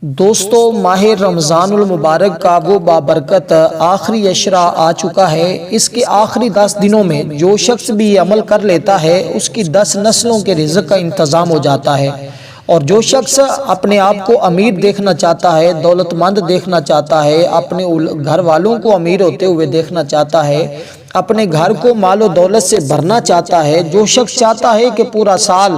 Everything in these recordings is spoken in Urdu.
دوستو، ماہ رمضان المبارک کا وہ بابرکت آخری عشرہ آ چکا ہے۔ اس کے آخری 10 دنوں میں جو شخص بھی یہ عمل کر لیتا ہے اس کی 10 نسلوں کے رزق کا انتظام ہو جاتا ہے، اور جو شخص اپنے آپ کو امیر دیکھنا چاہتا ہے، دولت مند دیکھنا چاہتا ہے، اپنے گھر والوں کو امیر ہوتے ہوئے دیکھنا چاہتا ہے، اپنے گھر کو مال و دولت سے بھرنا چاہتا ہے، جو شخص چاہتا ہے کہ پورا سال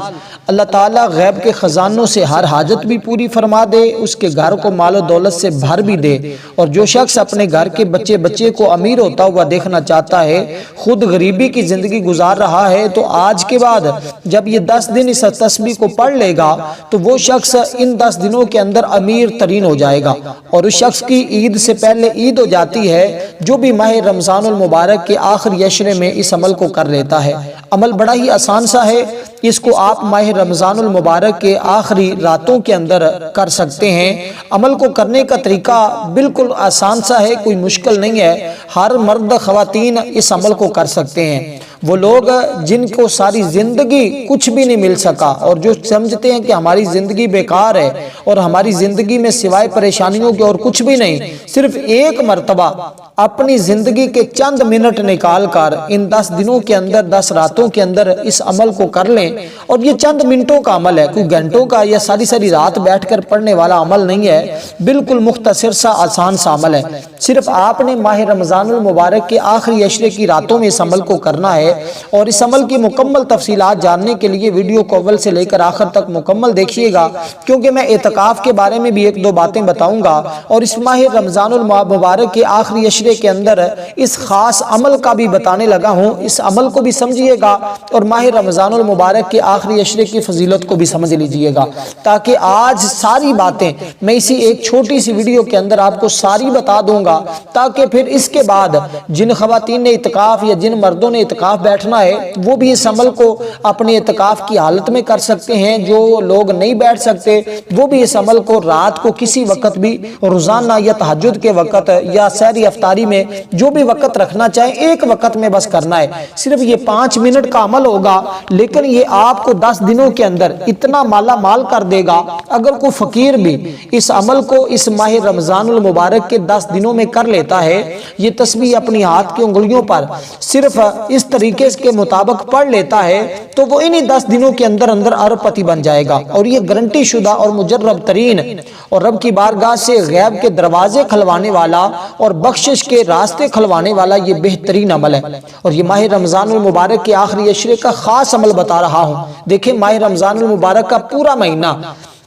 اللہ تعالیٰ غیب کے خزانوں سے ہر حاجت بھی پوری فرما دے، اس کے گھر کو مال و دولت سے بھر بھی دے، اور جو شخص اپنے گھر کے بچے کو امیر ہوتا ہوا دیکھنا چاہتا ہے، خود غریبی کی زندگی گزار رہا ہے، تو آج کے بعد جب یہ 10 دن اس تسبیح کو پڑھ لے گا تو وہ شخص ان 10 دنوں کے اندر امیر ترین ہو جائے گا، اور اس شخص کی عید سے پہلے عید ہو جاتی ہے جو بھی ماہ رمضان المبارک کے آخری عشرے میں اس عمل کو کر لیتا ہے۔ عمل بڑا ہی آسان سا ہے، اس کو آپ ماہ رمضان المبارک کے آخری راتوں کے اندر کر سکتے ہیں۔ عمل کو کرنے کا طریقہ بالکل آسان سا ہے، کوئی مشکل نہیں ہے، ہر مرد خواتین اس عمل کو کر سکتے ہیں۔ وہ لوگ جن کو ساری زندگی کچھ بھی نہیں مل سکا اور جو سمجھتے ہیں کہ ہماری زندگی بیکار ہے اور ہماری زندگی میں سوائے پریشانیوں کے اور کچھ بھی نہیں، صرف ایک مرتبہ اپنی زندگی کے چند منٹ نکال کر ان 10 دنوں کے اندر 10 راتوں کے اندر اس عمل کو کر لیں، اور یہ چند منٹوں کا عمل ہے، کوئی گھنٹوں کا یا ساری رات بیٹھ کر پڑھنے والا عمل نہیں ہے، بالکل مختصر سا آسان سا عمل ہے۔ صرف آپ نے ماہ رمضان المبارک کے آخری عشرے کی راتوں میں اس عمل کو کرنا ہے، اور اس عمل کی مکمل تفصیلات جاننے کے لیے ویڈیو کو اول سے لے کر آخر تک مکمل دیکھیے گا، کیونکہ میں اعتکاف کے بارے میں بھی 1-2 باتیں بتاؤں گا، اور اس ماہ رمضان المبارک کے آخری عشرے کے اندر اس خاص عمل کا بھی بتانے لگا ہوں، اس عمل کو بھی سمجھیے گا اور ماہ رمضان المبارک کے آخری عشرے کی فضیلت کو بھی سمجھ لیجئے گا، تاکہ آج ساری باتیں میں اسی ایک چھوٹی سی ویڈیو کے اندر آپ کو ساری بتا دوں گا، تاکہ پھر اس کے بعد جن خواتین نے اعتکاف یا جن مردوں نے اعتکاف بیٹھنا ہے وہ بھی اس عمل کو اپنے اعتکاف کی حالت میں کر سکتے ہیں، جو لوگ نہیں بیٹھ سکتے وہ بھی اس عمل کو رات کو کسی وقت بھی، روزانہ یا تہجد کے وقت یا سحری افطاری میں جو بھی وقت رکھنا چاہے ایک وقت میں بس کرنا ہے۔ صرف یہ 5 منٹ کا عمل ہوگا، لیکن یہ آپ کو 10 دنوں کے اندر اتنا مالا مال کر دے گا۔ اگر کوئی فقیر بھی اس عمل کو اس ماہ رمضان المبارک کے 10 دنوں میں کر لیتا ہے، یہ تسبیح اپنی ہاتھ کی انگلیوں پر صرف اس طریقے کے مطابق پڑھ لیتا ہے، تو وہ انہی 10 دنوں کے اندر ارب پتی بن جائے گا، اور یہ گارنٹی شدہ اور مجرب ترین اور رب کی بارگاہ سے غیب کے دروازے کھلوانے والا اور بخشش کے راستے کھلوانے والا یہ بہترین عمل ہے۔ اور یہ ماہ رمضان المبارک کے آخری عشرے کا خاص عمل بتا رہا ہوں۔ دیکھیں، ماہ رمضان المبارک کا پورا مہینہ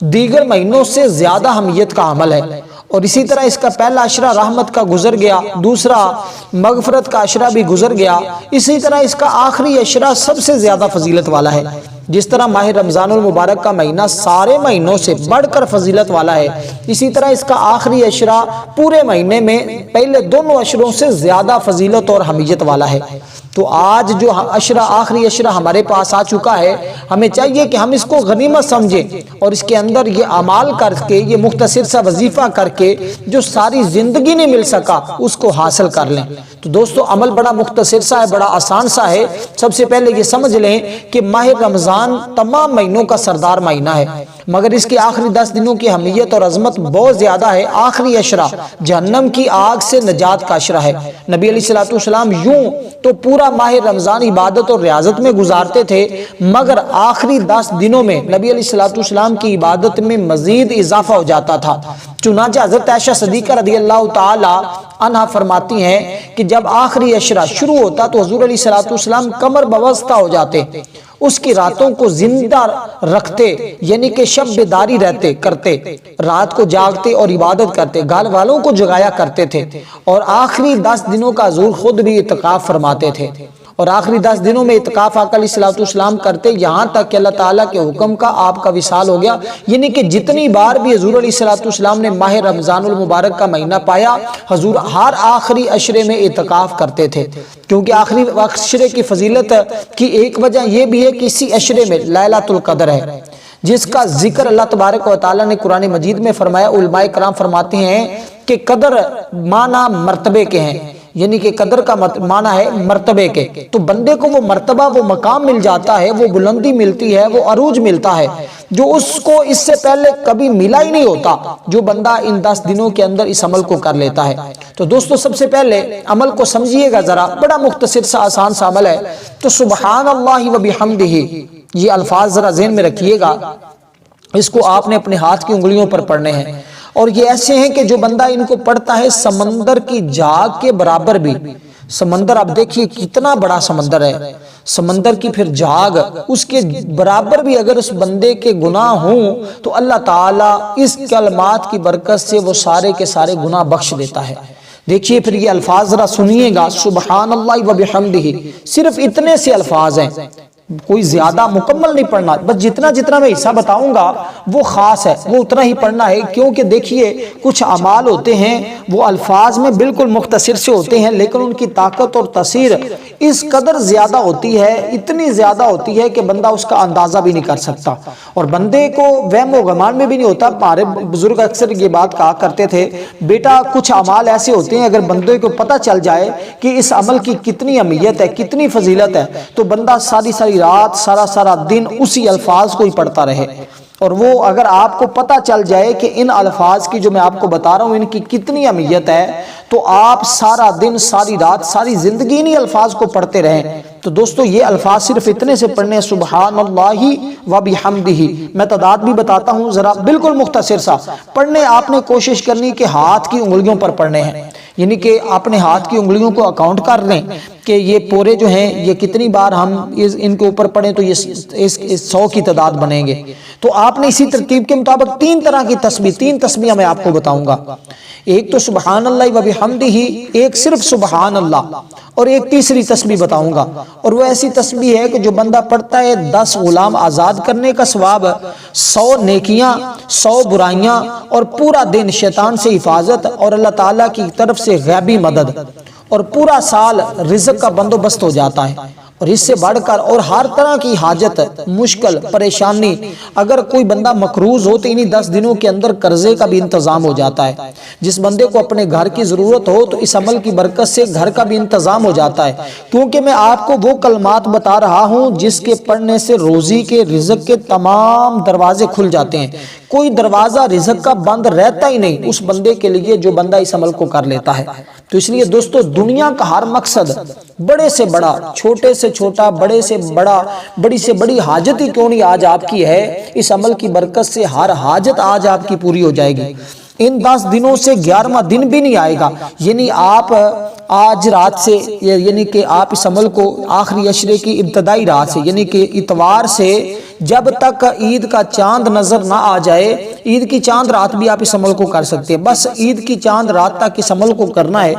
دیگر مہینوں سے زیادہ اہمیت کا عمل ہے، اور اسی طرح اس کا پہلا عشرہ رحمت کا گزر گیا، دوسرا مغفرت کا عشرہ بھی گزر گیا، اسی طرح اس کا آخری عشرہ سب سے زیادہ فضیلت والا ہے۔ جس طرح ماہ رمضان المبارک کا مہینہ سارے مہینوں سے بڑھ کر فضیلت والا ہے، اسی طرح اس کا آخری عشرہ پورے مہینے میں پہلے دونوں عشروں سے زیادہ فضیلت اور اہمیت والا ہے۔ تو آج جو آخری عشرہ ہمارے پاس آ چکا ہے، ہمیں چاہیے کہ ہم اس کو غنیمت سمجھیں اور اس کے اندر یہ اعمال کر کے، یہ مختصر سا وظیفہ کر کے جو ساری زندگی نہیں مل سکا اس کو حاصل کر لیں۔ تو دوستو، عمل بڑا مختصر سا ہے، بڑا آسان سا ہے۔ سب سے پہلے یہ سمجھ لیں کہ ماہ رمضان تمام مہینوں کا سردار مہینہ ہے، مگر اس کے آخری 10 دنوں کی اہمیت اور عظمت بہت زیادہ ہے۔ آخری عشرہ جہنم کی آگ سے نجات کا عشرہ ہے۔ نبی علیہ الصلوۃ والسلام یوں تو پورا ماہ رمضان عبادت اور ریاضت میں گزارتے تھے، مگر آخری 10 دنوں میں نبی علیہ الصلوۃ والسلام کی عبادت میں مزید اضافہ ہو جاتا تھا۔ چنانچہ حضرت عائشہ صدیقہ رضی اللہ تعالی عنہا فرماتی ہیں کہ جب آخری عشرہ شروع ہوتا تو حضور علیہ الصلوۃ والسلام کمر بوستہ ہو جاتے، اس کی راتوں کو زندہ رکھتے، یعنی کہ شب بیداری کرتے، رات کو جاگتے اور عبادت کرتے، گھر والوں کو جگایا کرتے تھے، اور آخری 10 دنوں کا حضور خود بھی اعتکاف فرماتے تھے، اور آخری 10 دنوں میں اعتکاف آقا علیہ الصلوۃ والسلام کرتے، یہاں تک کہ اللہ تعالیٰ کے حکم کا آپ کا وصال ہو گیا۔ یعنی کہ جتنی بار بھی حضور علیہ الصلوۃ والسلام نے ماہ رمضان المبارک کا مہینہ پایا، حضور ہر آخری عشرے میں اعتکاف کرتے تھے، کیونکہ آخری عشرے کی فضیلت کی ایک وجہ یہ بھی ہے کہ اسی عشرے میں لیلۃ القدر ہے، جس کا ذکر اللہ تبارک و تعالیٰ نے قرآن مجید میں فرمایا۔ علماء کرام فرماتے ہیں کہ قدر معنی مرتبے کے ہیں، یعنی کہ قدر کا معنی ہے مرتبے کے، تو بندے کو وہ مرتبہ، وہ مقام مل جاتا ہے، وہ بلندی ملتی ہے، وہ عروج ملتا ہے جو اس کو اس سے پہلے کبھی ملا ہی نہیں ہوتا، جو بندہ ان 10 دنوں کے اندر اس عمل کو کر لیتا ہے۔ تو دوستو سب سے پہلے عمل کو سمجھیے گا ذرا، بڑا مختصر سا آسان سا عمل ہے۔ تو سبحان اللہ و بحمدہ، یہ الفاظ ذرا ذہن میں رکھیے گا، اس کو آپ نے اپنے ہاتھ کی انگلیوں پر پڑھنے ہیں، اور یہ ایسے ہیں کہ جو بندہ ان کو پڑھتا ہے سمندر کی جھاگ کے برابر بھی، سمندر آپ دیکھیے کتنا بڑا سمندر ہے، سمندر کی پھر جھاگ، اس کے برابر بھی اگر اس بندے کے گناہ ہوں تو اللہ تعالیٰ اس کلمات کی برکت سے وہ سارے کے سارے گناہ بخش دیتا ہے۔ دیکھیے پھر یہ الفاظ ذرا سنیے گا، سبحان اللہ و بحمدہ، صرف اتنے سے الفاظ ہیں، کوئی زیادہ مکمل نہیں پڑھنا، بس جتنا میں حصہ بتاؤں گا وہ خاص ہے، وہ اتنا ہی پڑھنا ہے، کیونکہ دیکھیے کچھ اعمال ہوتے ہیں وہ الفاظ میں بالکل مختصر سے ہوتے ہیں، لیکن ان کی طاقت اور تاثیر اس قدر زیادہ ہوتی ہے، اتنی زیادہ ہوتی ہے کہ بندہ اس کا اندازہ بھی نہیں کر سکتا، اور بندے کو وہم و گمان میں بھی نہیں ہوتا۔ ہمارے بزرگ اکثر یہ بات کہا کرتے تھے، بیٹا کچھ اعمال ایسے ہوتے ہیں اگر بندے کو پتہ چل جائے کہ اس عمل کی کتنی اہمیت ہے، کتنی فضیلت ہے، تو بندہ ساری رات سارا دن اسی الفاظ کو ہی پڑھتا رہے۔ اور وہ اگر آپ کو پتہ چل جائے کہ ان الفاظ کی جو میں آپ کو بتا رہا ہوں ان کی کتنی اہمیت ہے، تو آپ سارا دن ساری رات ساری زندگی انہی الفاظ کو پڑھتے رہیں۔ تو دوستو یہ الفاظ صرف اتنے سے پڑھنے، سبحان اللہ و بحمدہ، میں تعداد بھی بتاتا ہوں ذرا، بالکل مختصر سا پڑھنے، آپ نے کوشش کرنی کہ ہاتھ کی انگلیوں پر پڑھنے ہیں، یعنی کہ اپنے ہاتھ کی انگلیوں کو اکاؤنٹ کر لیں کہ یہ پورے جو ہیں یہ کتنی بار ہم ان کے اوپر پڑھیں تو یہ 100 کی تعداد بنیں گے۔ تو آپ نے اسی ترتیب کے مطابق 3 طرح کی تسبیح، 3 تسبیح میں آپ کو بتاؤں گا، ایک تو سبحان اللہ و بحمدہ، ایک صرف سبحان اللہ، اور ایک تیسری تسبیح بتاؤں گا، اور وہ ایسی تسبیح ہے کہ جو بندہ پڑھتا ہے 10 غلام آزاد کرنے کا ثواب، 100 نیکیاں، 100 برائیاں، اور پورا دن شیطان سے حفاظت اور اللہ تعالیٰ کی طرف سے غیبی مدد، اور پورا سال رزق کا بندوبست ہو جاتا ہے۔ اور اس سے بڑھ کر اور ہر طرح کی حاجت، مشکل، پریشانی، اگر کوئی بندہ مقروض ہو تو انہی 10 دنوں کے اندر قرضے کا بھی انتظام ہو جاتا ہے۔ جس بندے کو اپنے گھر کی ضرورت ہو تو اس عمل کی برکت سے گھر کا بھی انتظام ہو جاتا ہے، کیونکہ میں آپ کو وہ کلمات بتا رہا ہوں جس کے پڑھنے سے روزی کے، رزق کے تمام دروازے کھل جاتے ہیں، کوئی دروازہ رزق کا بند رہتا ہی نہیں اس بندے کے لیے جو بندہ اس عمل کو کر لیتا ہے۔ تو اس لیے دوستو دنیا کا ہر مقصد، بڑے سے بڑا، چھوٹے سے چھوٹا، بڑے سے بڑا، بڑی سے بڑی حاجت ہی کیوں نہیں آج آپ کی ہے، اس عمل کی برکت سے ہر حاجت آج آپ کی پوری ہو جائے گی۔ ان 10 دنوں سے 11واں دن بھی نہیں آئے گا، یعنی آپ آج رات سے، یعنی کہ آپ اس عمل کو آخری عشرے کی ابتدائی رات سے، یعنی کہ اتوار سے جب تک عید کا چاند نظر نہ آ جائے، عید کی چاند رات بھی آپ اس عمل کو کر سکتے ہیں، بس عید کی چاند رات تک اس عمل کو کرنا ہے۔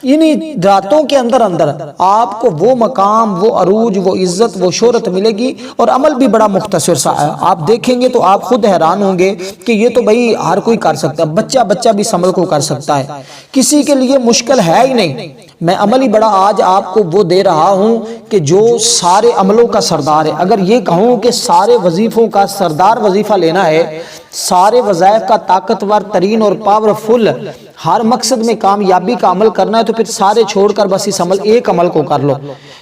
انہی راتوں کے اندر آپ کو وہ مقام، وہ عروج، وہ عزت، وہ شہرت ملے گی، اور عمل بھی بڑا مختصر سا ہے۔ آپ دیکھیں گے تو آپ خود حیران ہوں گے کہ یہ تو بھائی ہر کوئی کر سکتا ہے، بچہ بھی اس عمل کو کر سکتا ہے، کسی کے لیے مشکل ہے ہی نہیں۔ میں عمل ہی بڑا آج آپ کو وہ دے رہا ہوں کہ جو سارے عملوں کا سردار ہے۔ اگر یہ کہوں کہ سارے وظیفوں کا سردار وظیفہ لینا ہے، سارے وظائف کا طاقتور ترین اور پاورفل، ہر مقصد میں کامیابی کا عمل کرنا ہے، تو پھر سارے چھوڑ کر بس اس ایک عمل کو کر لو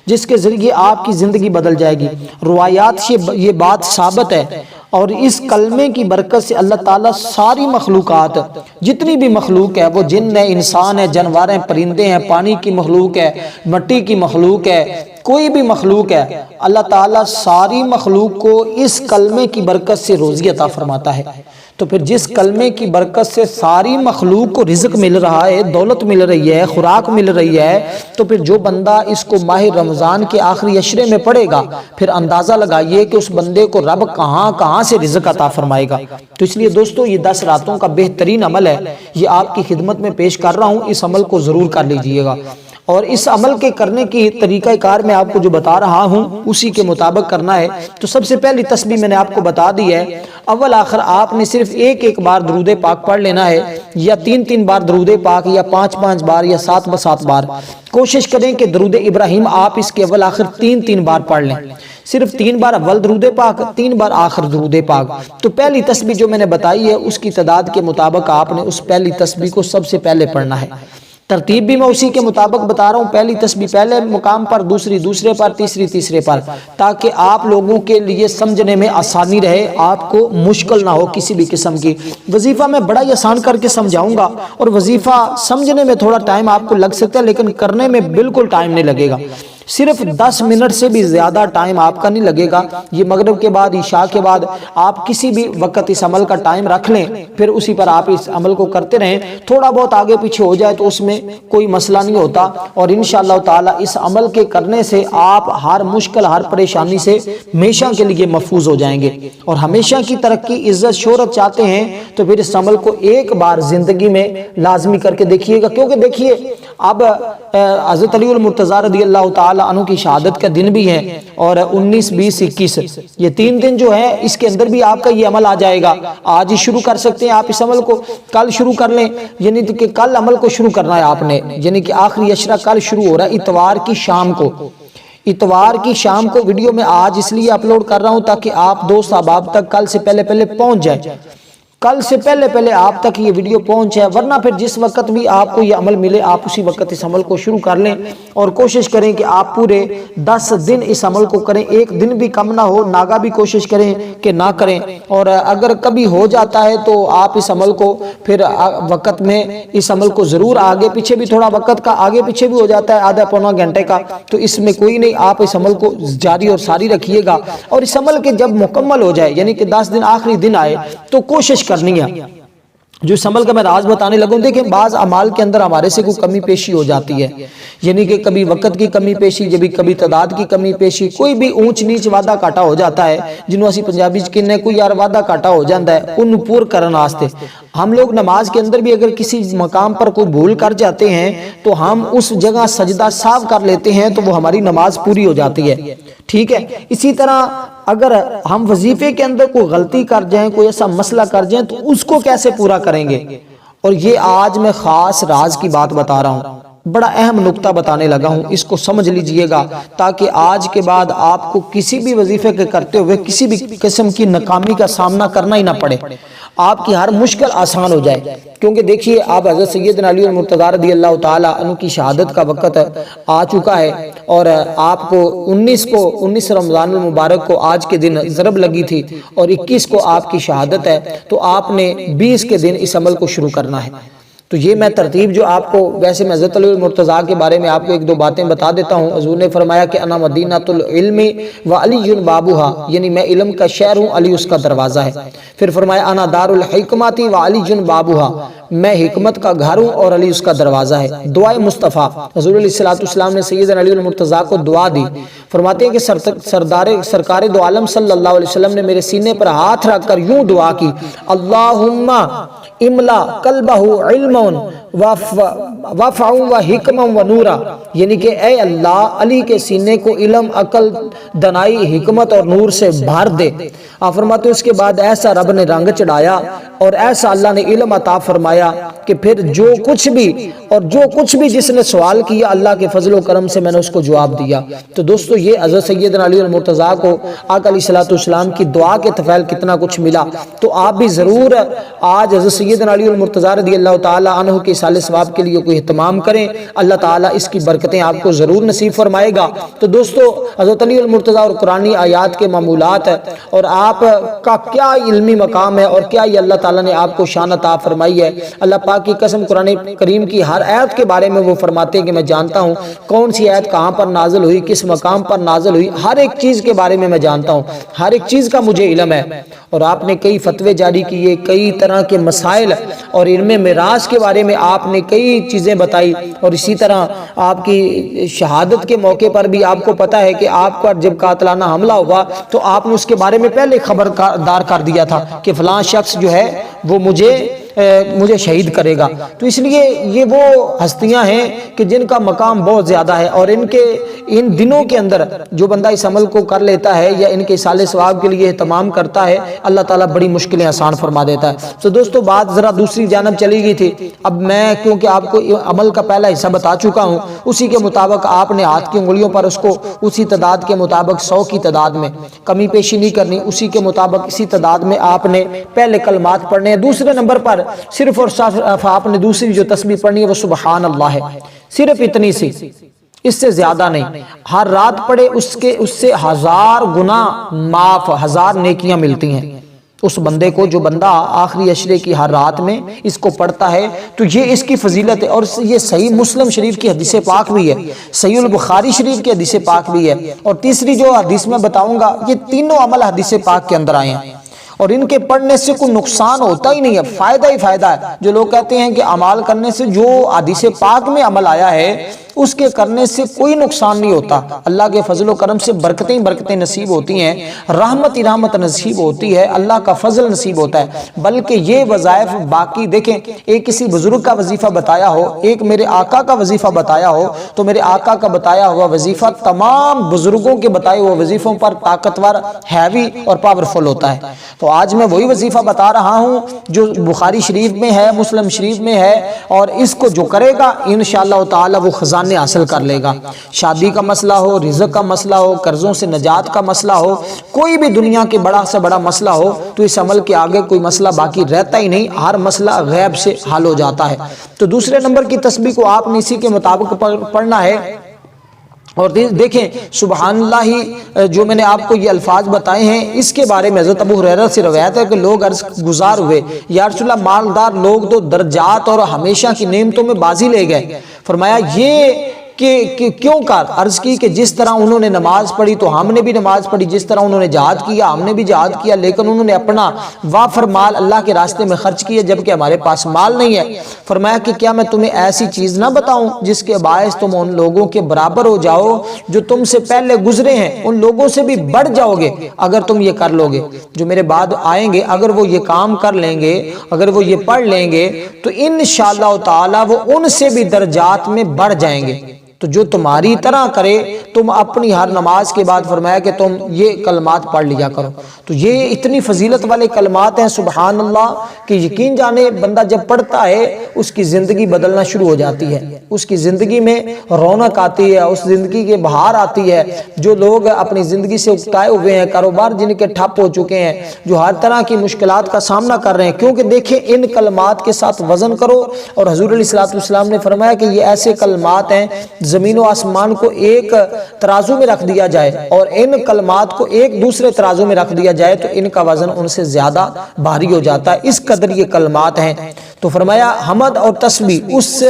جس کے ذریعے آپ کی زندگی بدل جائے گی۔ روایات سے یہ بات ثابت ہے، اور اس کلمے کی برکت سے اللہ تعالیٰ ساری مخلوقات، جتنی بھی مخلوق ہے، وہ جن ہے، انسان ہے، جانور ہیں، پرندے ہیں، پانی کی مخلوق ہے، مٹی کی مخلوق ہے، کوئی بھی مخلوق ہے، اللہ تعالیٰ ساری مخلوق کو اس کلمے کی برکت سے روزی عطا فرماتا ہے۔ تو پھر جس کلمے کی برکت سے ساری مخلوق کو رزق مل رہا ہے، دولت مل رہی ہے، خوراک مل رہی ہے، تو پھر جو بندہ اس کو ماہ رمضان کے آخری عشرے میں پڑھے گا، پھر اندازہ لگائیے کہ اس بندے کو رب کہاں سے رزق عطا فرمائے گا۔ تو اس لیے دوستو یہ 10 راتوں کا بہترین عمل ہے، یہ آپ کی خدمت میں پیش کر رہا ہوں، اس عمل کو ضرور کر لیجئے گا، اور اس عمل کے کرنے کی طریقہ کار میں آپ کو جو بتا رہا ہوں اسی کے مطابق کرنا ہے۔ تو سب سے پہلی تسبیح میں نے آپ کو بتا دی ہے، اول آخر آپ نے صرف ایک بار درود پاک پڑھ لینا ہے، یا 3 بار درود پاک، یا 5 بار، یا 7 بار۔ کوشش کریں کہ درود ابراہیم آپ اس کے اول آخر 3 بار پڑھ لیں، صرف 3 بار اول درود پاک، 3 بار آخر درود پاک۔ تو پہلی تسبیح جو میں نے بتائی ہے اس کی تعداد کے مطابق آپ نے اس پہلی تسبیح کو سب سے پہلے پڑھنا ہے۔ ترتیب بھی میں اسی کے مطابق بتا رہا ہوں، پہلی تسبیح پہلے مقام پر، دوسری دوسرے پر، تیسری تیسرے پر، تاکہ آپ لوگوں کے لیے سمجھنے میں آسانی رہے، آپ کو مشکل نہ ہو کسی بھی قسم کی۔ وظیفہ میں بڑا ہی آسان کر کے سمجھاؤں گا، اور وظیفہ سمجھنے میں تھوڑا ٹائم آپ کو لگ سکتا ہے، لیکن کرنے میں بالکل ٹائم نہیں لگے گا۔ صرف 10 منٹ سے بھی زیادہ ٹائم آپ کا نہیں لگے گا۔ یہ مغرب کے بعد، عشاء کے بعد آپ کسی بھی وقت اس عمل کا ٹائم رکھ لیں، پھر اسی پر آپ اس عمل کو کرتے رہیں۔ تھوڑا بہت آگے پیچھے ہو جائے تو اس میں کوئی مسئلہ نہیں ہوتا، اور انشاءاللہ تعالی اس عمل کے کرنے سے آپ ہر مشکل، ہر پریشانی سے ہمیشہ کے لیے محفوظ ہو جائیں گے، اور ہمیشہ کی ترقی، عزت، شہرت چاہتے ہیں تو پھر اس عمل کو ایک بار زندگی میں لازمی کر کے دیکھیے گا۔ کیونکہ دیکھیے اب حضرت علی المرتضیٰ رضی اللہ تعالی عنہ کی شہادت کا دن بھی ہے، اور 19، 20، 21 یہ 3 دن جو ہے اس کے اندر بھی آپ کا یہ عمل آ جائے گا۔ آج ہی شروع کر سکتے ہیں آپ اس عمل کو، کل شروع کر لیں، یعنی کہ کل عمل کو شروع کرنا ہے آپ نے، یعنی کہ آخری عشرہ کل شروع ہو رہا ہے، اتوار کی شام کو۔ اتوار کی شام کو ویڈیو میں آج اس لیے اپلوڈ کر رہا ہوں تاکہ آپ دوست احباب تک کل سے پہلے پہنچ جائے، کل سے پہلے آپ تک یہ ویڈیو پہنچ جائے، ورنہ پھر جس وقت بھی آپ کو یہ عمل ملے آپ اسی وقت اس عمل کو شروع کر لیں، اور کوشش کریں کہ آپ پورے 10 دن اس عمل کو کریں، ایک دن بھی کم نہ ہو، ناگا بھی کوشش کریں کہ نہ کریں، اور اگر کبھی ہو جاتا ہے تو آپ اس عمل کو پھر وقت میں اس عمل کو ضرور آگے پیچھے بھی، تھوڑا وقت کا آگے پیچھے بھی ہو جاتا ہے، آدھا پونا گھنٹے کا، تو اس میں کوئی نہیں، آپ اس عمل کو جاری اور ساری رکھیے گا، اور اس عمل کے جب مکمل ہو جائے، یعنی کہ 10 دن آخری دن آئے تو کوشش کرنی ہے۔ جو اس عمل کا میں راز بتانے لگوں، دیکھیں بعض اعمال کے اندر ہمارے سے کوئی کمی پیشی ہو جاتی ہے، یعنی کہ کبھی وقت کی کمی پیشی، کبھی تعداد کی کمی پیشی، کوئی بھی اونچ نیچ وعدہ کاٹا ہو جاتا ہے، جنہوں اسی پنجابی کہنے کوئی یار وعدہ کاٹا ہو جاتا ہے، ان پور کرن واسطے ہم لوگ نماز کے اندر بھی اگر کسی مقام پر کوئی بھول کر جاتے ہیں تو ہم اس جگہ سجدہ صاف کر لیتے ہیں تو وہ ہماری نماز پوری ہو جاتی ہے، ٹھیک ہے۔ اسی طرح اگر ہم وظیفے کے اندر کوئی غلطی کر جائیں، کوئی ایسا مسئلہ کر جائیں تو اس کو کیسے پورا کریں گے، اور یہ آج میں خاص راز کی بات بتا رہا ہوں، بڑا اہم نقطہ بتانے لگا ہوں، اس کو سمجھ لیجئے گا تاکہ آج کے بعد آپ کو کسی بھی وظیفے کے کرتے ہوئے کسی بھی قسم کی ناکامی کا سامنا کرنا ہی نہ پڑے، آپ کی ہر مشکل آسان ہو جائے۔ کیونکہ دیکھیے آپ حضرت سیدنا علی المرتضیٰ رضی اللہ تعالی عنہ کی شہادت کا وقت آ چکا ہے، اور آپ کو 19 رمضان المبارک کو آج کے دن ضرب لگی تھی، اور 21 کو آپ کی شہادت ہے، تو آپ نے 20 کے دن اس عمل کو شروع کرنا ہے۔ تو یہ میں ترتیب جو آپ کو، ویسے میں حضرت علی المرتضیٰ کے بارے میں آپ کو 1-2 باتیں بتا دیتا ہوں۔ حضور نے فرمایا کہ انا مدینۃ العلم وعلی بابھا، یعنی میں علم کا شہر ہوں، علی اس کا دروازہ ہے۔ پھر فرمایا انا دار الحکمۃ وعلی بابھا، میں حکمت کا گھر ہوں اور علی اس کا دروازہ ہے۔ دعائے مصطفیٰ، حضور علیہ السلام نے سیدنا علی المرتضیٰ کو دعا دی، فرماتے ہیں کہ سرکار دو عالم صلی اللہ علیہ وسلم نے میرے سینے پر ہاتھ رکھ کر یوں دعا کی، اللہم املا قلبہ علم وفع و حکم و نورا، یعنی کہ اے اللہ علی کے سینے کو علم، عقل، دانائی، حکمت اور نور سے بھر دے۔ آپ فرماتے ہیں اس کے بعد ایسا رب نے رنگ چڑھایا اور ایسا اللہ نے علم عطا فرمایا کہ پھر جو کچھ بھی جس نے سوال کیا اللہ کے فضل و کرم سے میں نے اس کو جواب دیا۔ تو دوستو یہ حضرت سیدنا علی المرتضیٰ کو آقا علیہ السلام کی دعا کے طفیل کتنا کچھ ملا، تو آپ بھی ضرور آج حضرت سیدنا علی المرتضیٰ رضی اللہ تعالی عنہ کے سال ثواب کے لیے کوئی اہتمام کریں، اللہ تعالیٰ اس کی برکتیں آپ کو ضرور نصیب فرمائے گا۔ تو دوستو حضرت علی المرتضیٰ اور قرآنی آیات کے معمولات اور آپ کا کیا علمی مقام ہے اور کیا یہ اللہ تعالیٰ نے آپ کو شان عطا فرمائی ہے، اللہ پاک کی قسم قرآن کریم کی ہر آیت کے بارے میں وہ فرماتے ہیں کہ میں جانتا ہوں کون سی آیت کہاں پر نازل ہوئی، کس مقام پر نازل ہوئی، ہر ایک چیز کے بارے میں جانتا ہوں، ہر ایک چیز کا مجھے علم ہے۔ اور آپ نے کئی فتوے جاری کیے، کئی طرح کے مسائل اور علم میراث کے بارے میں آپ نے کئی چیزیں بتائی، اور اسی طرح آپ کی شہادت کے موقع پر بھی آپ کو پتا ہے کہ آپ پر جب قاتلانہ حملہ ہوا تو آپ نے اس کے بارے میں پہلے خبردار کر دیا تھا کہ فلاں شخص جو ہے وہ مجھے شہید کرے گا۔ تو اس لیے یہ وہ ہستیاں ہیں کہ جن کا مقام بہت زیادہ ہے، اور ان دنوں کے اندر جو بندہ اس عمل کو کر لیتا ہے یا ان کے سال ثواب کے لیے اہتمام کرتا ہے، اللہ تعالیٰ بڑی مشکلیں آسان فرما دیتا ہے۔ تو دوستو بات ذرا دوسری جانب چلی گئی تھی، اب میں کیونکہ آپ کو عمل کا پہلا حصہ بتا چکا ہوں، اسی کے مطابق آپ نے ہاتھ کی انگلیوں پر اس کو اسی تعداد کے مطابق 100 کی تعداد میں کمی پیشی نہیں کرنی، اسی کے مطابق اسی تعداد میں آپ نے پہلے کلمات پڑھنے ہیں۔ دوسرے نمبر پر صرف اور صرف آپ نے دوسری جو تسبیح پڑھنی ہے وہ سبحان اللہ ہے، صرف اتنی سی، اس سے زیادہ نہیں۔ ہر رات پڑھے اس سے 1000 گنا معاف، 1000 نیکیاں ملتی ہیں اس بندے کو، جو بندہ آخری عشرے کی ہر رات میں اس کو پڑھتا ہے۔ تو یہ اس کی فضیلت ہے، اور یہ صحیح مسلم شریف کی حدیث پاک بھی ہے، صحیح البخاری شریف کی حدیث پاک بھی ہے، اور تیسری جو حدیث میں بتاؤں گا یہ تینوں عمل حدیث پاک کے اندر آئے ہیں، اور ان کے پڑھنے سے کوئی نقصان ہوتا ہی نہیں ہے، فائدہ ہی فائدہ ہے۔ جو لوگ کہتے ہیں کہ اعمال کرنے سے، جو حدیث پاک میں عمل آیا ہے اس کے کرنے سے کوئی نقصان نہیں ہوتا، اللہ کے فضل و کرم سے برکتیں برکتیں نصیب ہوتی ہیں، رحمت ہی رحمت نصیب ہوتی ہے، اللہ کا فضل نصیب ہوتا ہے۔ بلکہ یہ وظائف باقی دیکھیں، ایک کسی بزرگ کا وظیفہ بتایا ہو، ایک میرے آقا کا وظیفہ بتایا ہو، تو میرے آقا کا بتایا ہوا وظیفہ تمام بزرگوں کے بتائے ہوئے وظیفوں پر طاقتور، ہیوی اور پاورفل ہوتا ہے۔ تو آج میں وہی وظیفہ بتا رہا ہوں جو بخاری شریف میں ہے، مسلم شریف میں ہے، اور اس کو جو کرے گا انشاءاللہ تعالی وہ خزانے حاصل کر لے گا۔ شادی کا مسئلہ ہو، رزق کا مسئلہ ہو، قرضوں سے نجات کا مسئلہ ہو، کوئی بھی دنیا کے بڑا سے بڑا مسئلہ ہو، تو اس عمل کے آگے کوئی مسئلہ باقی رہتا ہی نہیں، ہر مسئلہ غیب سے حل ہو جاتا ہے۔ تو دوسرے نمبر کی تسبیح کو آپ نے اسی کے مطابق پڑھنا ہے، اور دیکھیں سبحان اللہ ہی جو میں نے آپ کو یہ الفاظ بتائے ہیں، اس کے بارے میں حضرت ابو ہریرہ سے روایت ہے کہ لوگ عرض گزار ہوئے، یا رسول اللہ مالدار لوگ تو درجات اور ہمیشہ کی نعمتوں میں بازی لے گئے۔ فرمایا یہ کہ کیوں کر؟ عرض کی کہ جس طرح انہوں نے نماز پڑھی تو ہم نے بھی نماز پڑھی، جس طرح انہوں نے جہاد کیا ہم نے بھی جہاد کیا، لیکن انہوں نے اپنا وافر مال اللہ کے راستے میں خرچ کیا جبکہ ہمارے پاس مال نہیں ہے۔ فرمایا کہ کیا میں تمہیں ایسی چیز نہ بتاؤں جس کے باعث تم ان لوگوں کے برابر ہو جاؤ جو تم سے پہلے گزرے ہیں، ان لوگوں سے بھی بڑھ جاؤ گے اگر تم یہ کر لو گے۔ جو میرے بعد آئیں گے اگر وہ یہ کام کر لیں گے، اگر وہ یہ پڑھ لیں گے، تو انشاءاللہ تعالی وہ ان سے بھی درجات میں بڑھ جائیں گے۔ تو جو تمہاری طرح کرے، تم اپنی ہر نماز کے بعد فرمایا کہ تم یہ کلمات پڑھ لیا کرو۔ تو یہ اتنی فضیلت والے کلمات ہیں سبحان اللہ کہ یقین جانے بندہ جب پڑھتا ہے اس کی زندگی بدلنا شروع ہو جاتی ہے، اس کی زندگی میں رونق آتی ہے، اس زندگی کے بہار آتی ہے۔ جو لوگ اپنی زندگی سے اکتائے ہوئے ہیں، کاروبار جن کے ٹھپ ہو چکے ہیں، جو ہر طرح کی مشکلات کا سامنا کر رہے ہیں، کیونکہ دیکھیں ان کلمات کے ساتھ وزن کرو، اور حضور علیہ الصلوۃ والسلام نے فرمایا کہ یہ ایسے کلمات ہیں زمین و آسمان کو ایک ترازو میں رکھ دیا جائے اور ان کلمات کو ایک دوسرے ترازو میں رکھ دیا جائے تو ان کا وزن ان سے زیادہ بھاری ہو جاتا ہے، اس قدر یہ کلمات ہیں۔ تو فرمایا حمد اور تسبیح اس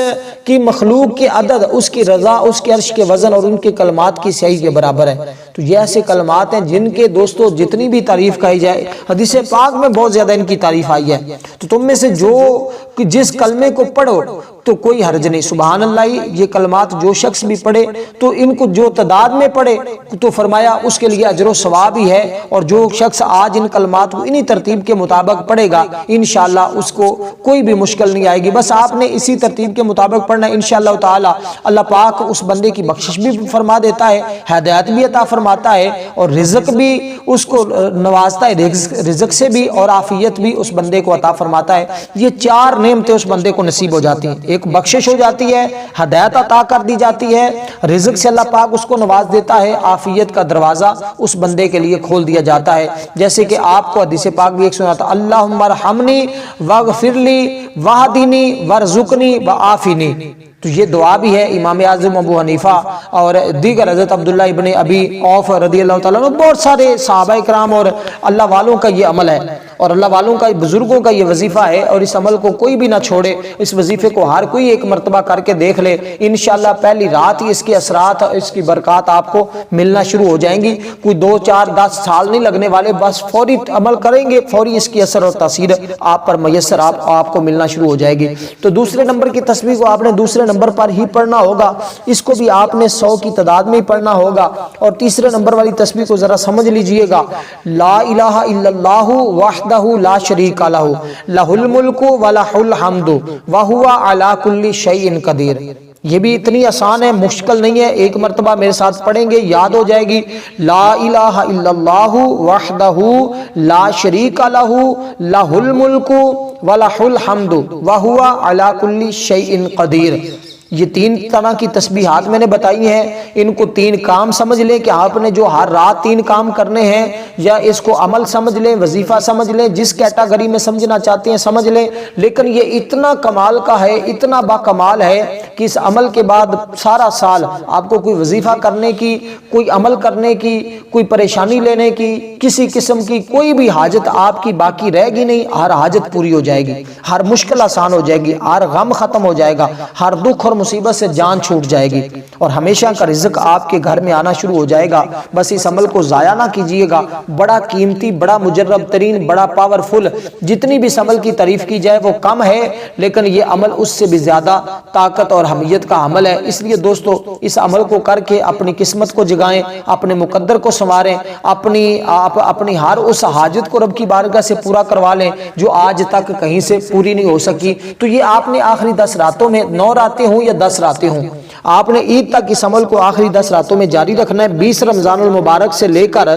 کی مخلوق کے عدد، اس کی رضا، اس کے عرش کے وزن اور ان کے کلمات کی صحیح کے برابر ہے۔ تو یہ ایسے کلمات ہیں جن کے دوستو جتنی بھی تعریف کہی جائے، حدیث پاک میں بہت زیادہ ان کی تعریف آئی ہے۔ تو تم میں سے جو جس کلمے کو پڑھو تو کوئی حرج نہیں، سبحان اللہ یہ کلمات جو شخص بھی پڑھے تو ان کو جو تعداد میں پڑھے تو فرمایا اس کے لیے اجر و ثواب ہی ہے، اور جو شخص آج ان کلمات کو انہی ترتیب کے مطابق پڑھے گا انشاءاللہ اس کو کوئی بھی مشکل نہیں آئے گی۔ بس آپ نے اسی ترتیب کے مطابق پڑھنا ہے، انشاءاللہ تعالی اللہ پاک اس بندے کی بخشش بھی فرما دیتا ہے، ہدایت بھی عطا فرماتا ہے، اور رزق بھی اس کو نوازتا ہے، رزق سے بھی اور عافیت بھی اس بندے کو عطا فرماتا ہے۔ یہ چار نعمتیں اس بندے کو نصیب ہو جاتی ہیں، ایک بخشش ہو جاتی ہے، ہدایت عطا کر دی جاتی ہے، رزق سے اللہ پاک اس کو نواز دیتا ہے، عافیت کا دروازہ اس بندے کے لیے کھول دیا جاتا ہے۔ جیسے کہ آپ کو حدیث پاک بھی ایک سنا تھا، اللہم ارحمنی واغفر لی واہدنی وارزقنی وعافنی۔ تو یہ دعا بھی ہے امام اعظم ابو حنیفہ اور دیگر حضرت عبداللہ ابن ابی اوف رضی اللہ تعالیٰ عنہ، بہت سارے صحابہ کرام اور اللہ والوں کا یہ عمل ہے، اور اللہ والوں کا بزرگوں کا یہ وظیفہ ہے، اور اس عمل کو کوئی بھی نہ چھوڑے، اس وظیفے کو ہر کوئی ایک مرتبہ کر کے دیکھ لے، انشاءاللہ پہلی رات ہی اس کے اثرات، اس کی برکات آپ کو ملنا شروع ہو جائیں گی۔ کوئی 2 4 10 سال نہیں لگنے والے، بس فوری عمل کریں گے، فوری اس کی اثر اور تاثیر آپ پر میسر آپ کو ملنا شروع ہو جائے گی۔ تو دوسرے نمبر کی تسبیح کو آپ نے دوسرے نمبر پر ہی پڑھنا ہوگا، اس کو بھی آپ نے 100 کی تعداد میں ہی پڑھنا ہوگا۔ اور تیسرے نمبر والی تسبیح کو ذرا سمجھ لیجئے گا، لا الہ الا اللہ وحدہ لا شریک لہ لہ الملک ولہ الحمد وہو علی کل شیء قدیر۔ یہ بھی اتنی آسان ہے، مشکل نہیں ہے، ایک مرتبہ میرے ساتھ پڑھیں گے یاد ہو جائے گی، لا الہ الا اللہ وحدہ لا شریک لہ لہ الملک ولہ الحمد وہو علی کل شیء قدیر۔ یہ 3 طرح کی تسبیحات میں نے بتائی ہیں، ان کو 3 کام سمجھ لیں کہ آپ نے جو ہر رات 3 کام کرنے ہیں، یا اس کو عمل سمجھ لیں، وظیفہ سمجھ لیں، جس کیٹاگری میں سمجھنا چاہتے ہیں سمجھ لیں، لیکن یہ اتنا کمال کا ہے، اتنا با کمال ہے کہ اس عمل کے بعد سارا سال آپ کو کوئی وظیفہ کرنے کی، کوئی عمل کرنے کی، کوئی پریشانی لینے کی، کسی قسم کی کوئی بھی حاجت آپ کی باقی رہے گی نہیں، ہر حاجت پوری ہو جائے گی، ہر مشکل آسان ہو جائے گی، ہر غم ختم ہو جائے گا، ہر دکھ اور مصیبت سے جان چھوٹ جائے گی، اور ہمیشہ کا رزق آپ کے گھر میں آنا شروع ہو جائے گا۔ بس اس عمل کو ضائع نہ کیجئے گا، بڑا قیمتی، بڑا مجرب ترین، بڑا پاورفل، جتنی بھی اس عمل کی تعریف کی جائے وہ کم ہے، لیکن یہ عمل اس سے بھی زیادہ طاقت اور اہمیت کا عمل ہے۔ اس لیے دوستو اس عمل کو کر کے اپنی قسمت کو جگائیں، اپنے مقدر کو سنواریں، اپنی ہر اس حاجت کو رب کی بارگاہ سے پورا کروا لیں جو آج تک کہیں سے پوری نہیں ہو سکی۔ تو یہ آپ نے آخری 10 راتوں میں 9 راتیں ہوں یا 10 راتیں ہوں، آپ نے عید تک اس عمل کو آخری 10 راتوں میں جاری رکھنا ہے۔ 20 رمضان المبارک سے لے کر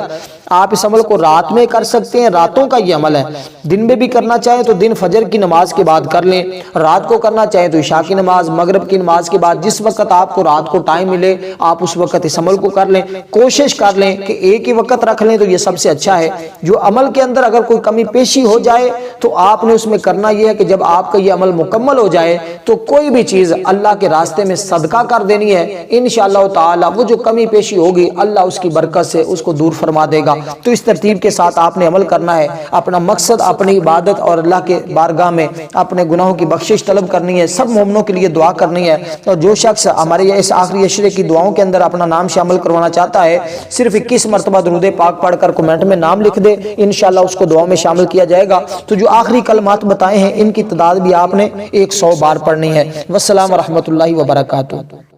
آپ اس عمل کو رات میں کر سکتے ہیں، راتوں کا یہ عمل ہے۔ دن میں بھی کرنا چاہیں تو دن فجر کی نماز کے بعد کر لیں، رات کو کرنا چاہیں تو عشاء کی نماز، مغرب کی نماز کے بعد، جس وقت آپ کو رات کو ٹائم ملے آپ اس وقت اس عمل کو کر لیں۔ کوشش کر لیں کہ ایک ہی وقت رکھ لیں تو یہ سب سے اچھا ہے۔ جو عمل کے اندر اگر کوئی کمی پیشی ہو جائے تو آپ نے اس میں کرنا یہ ہے کہ جب آپ کا یہ عمل مکمل ہو جائے تو کوئی بھی چیز اللہ کے راستے میں صدقہ کر دینی ہے، انشاءاللہ تعالی وہ جو کمی پیشی ہوگی اللہ اس کی برکت سے اس کو دور فرما دے گا۔ تو اس ترتیب کے ساتھ آپ نے عمل کرنا ہے، اپنا مقصد اپنی عبادت اور اللہ کے بارگاہ میں اپنے گناہوں کی بخشش طلب کرنی ہے، سب مومنوں کے لیے دعا کرنی ہے۔ اور جو شخص ہمارے اس آخری عشرے کی دعاؤں کے اندر اپنا نام شامل کروانا چاہتا ہے صرف 21 مرتبہ درود پاک پڑھ کر کمنٹ میں نام لکھ دے، انشاءاللہ اس کو دعاؤں میں شامل کیا جائے گا۔ تو جو آخری کلمات بتائے ہیں ان کی تعداد بھی آپ نے 100 بار پڑھنی ہے۔ والسلام ورحمۃ اللہ وبرکاتہ۔